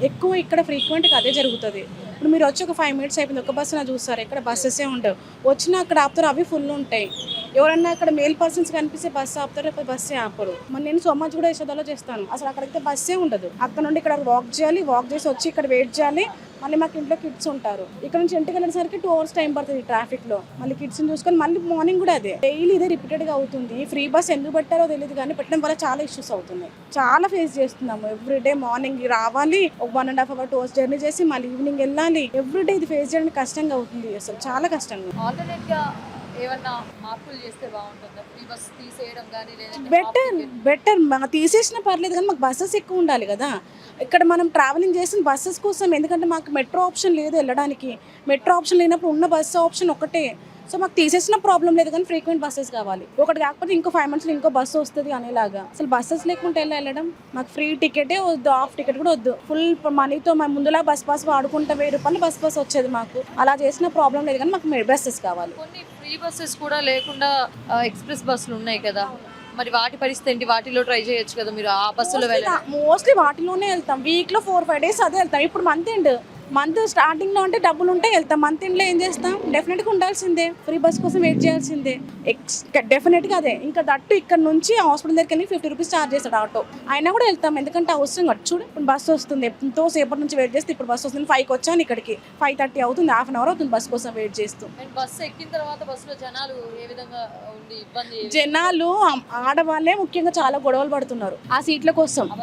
ఎక్కువ ఇక్కడ ఫ్రీక్వెంట్గా అదే జరుగుతుంది. ఇప్పుడు మీరు వచ్చి ఒక 5 మినిట్స్ అయిపోయింది, ఒక బస్సు చూస్తారు, ఎక్కడ బస్సెసే ఉండవు. వచ్చినా అక్కడ ఆపుతారు, అవి ఫుల్ ఉంటాయి. ఎవరన్నా అక్కడ మేల్ పర్సన్స్ కనిపిస్తే బస్సు ఆపుతారు, లేకపోతే బస్సే ఆపరు. మరి నేను సో మచ్ కూడా యశోదలో చేస్తాను, అసలు అక్కడైతే బస్సే ఉండదు. అక్కడ నుండి ఇక్కడ వాక్ చేయాలి, వాక్ చేసి వచ్చి ఇక్కడ వెయిట్ చేయాలి. మళ్ళీ మాకు ఇంట్లో కిడ్స్ ఉంటారు, ఇక్కడ నుంచి ఇంటికి వెళ్ళేసరికి 2 hours టైం పడుతుంది ట్రాఫిక్ లో. మళ్ళీ కిడ్స్ చూసుకొని మళ్ళీ మార్నింగ్ కూడా అదే డైలీ ఇదే రిపీటెడ్ గా అవుతుంది. ఫ్రీ బస్ ఎందుకు పెట్టారో తెలియదు, కానీ పెట్టడం వల్ల చాలా ఇష్యూస్ అవుతున్నాయి. చాలా ఫేస్ చేస్తున్నాము. ఎవ్రీడే మార్నింగ్ రావాలి, ఒక 1.5 hours 2 hours జర్నీ చేసి మళ్ళీ ఈవినింగ్ వెళ్ళాలి. ఎవ్రీడే ఇది ఫేస్ చేయడానికి కష్టంగా అవుతుంది, అసలు చాలా కష్టంగా. ఆల్టర్నేట్ గా ఏమన్నా మార్పులు చేస్తే బాగుంటుందా? ఫ్రీ బస్ తీసేయడం కానీ లేదంటే బెటర్ తీసేసినా పర్లేదు, కానీ మాకు బస్సెస్ ఎక్కువ ఉండాలి కదా. ఇక్కడ మనం ట్రావెలింగ్ చేసిన బస్సెస్ కోసం, ఎందుకంటే మాకు మెట్రో ఆప్షన్ లేదు వెళ్ళడానికి. మెట్రో ఆప్షన్ లేనప్పుడు ఉన్న బస్సు ఆప్షన్ ఒకటే. సో మాకు తీసేసిన ప్రాబ్లం లేదు, కానీ ఫ్రీక్వెంట్ బస్సెస్ కావాలి. ఒకటి కాకపోతే ఇంకో 5 months ఇంకో బస్సు వస్తుంది అనేలాగా. అసలు బస్సెస్ లేకుంటే వెళ్ళడం, మాకు ఫ్రీ టికెటే వద్దు, హాఫ్ టికెట్ కూడా వద్దు. ఫుల్ మనీతో మేము ముందులా బస్ పాస్ వాడుకుంటే 1000 రూపాయలు బస్ పాస్ వచ్చేది మాకు. అలా చేసిన ప్రాబ్లం లేదు, కానీ మాకు బస్సెస్ కావాలి. కొన్ని ఫ్రీ బస్సెస్ కూడా లేకుండా ఎక్స్ప్రెస్ బస్సులు ఉన్నాయి కదా, మరి వాటి పరిస్థితి ఏంటి? వాటిలో ట్రై చేయొచ్చు కదా మీరు, ఆ బస్సులో వెళ్ళడం. మోస్ట్లీ వాటిలోనే వెళ్తాం, వీక్లో 4-5 days అదే వెళ్తాం. ఇప్పుడు మంత్ స్టార్టింగ్లో అంటే డబ్బులు ఉంటే వెళ్తాం, మంత్ ఎండ్లో ఏం చేస్తాం? డెఫినెట్గా ఉండాల్సిందే, ఫ్రీ బస్ కోసం వెయిట్ చేయాల్సిందే. డెఫినెట్గా అదే. ఇంకా దట్టు ఇక్కడ నుంచి హాస్పిటల్ దగ్గరికి వెళ్ళి 50 rupees ఛార్జ్ చేస్తాడు ఆటో, అయినా కూడా వెళ్తాం. ఎందుకంటే అవసరం కదా. చూడు ఇప్పుడు బస్సు వస్తుంది, ఎంతో సేపటి నుంచి వెయిట్ చేస్తే ఇప్పుడు బస్సు వస్తుంది. 5కి వచ్చాను, ఇక్కడికి 5:30 అవుతుంది, హాఫ్ అన్ అవర్ అవుతుంది బస్ కోసం వెయిట్ చేస్తూ. బస్సు ఎక్కిన తర్వాత బస్సులో జనాలు ఏ విధంగా ఉండి ఇబ్బంది? జనాలు ఆడవాళ్ళే ముఖ్యంగా చాలా గొడవలు పడుతున్నారు ఆ సీట్ల కోసం.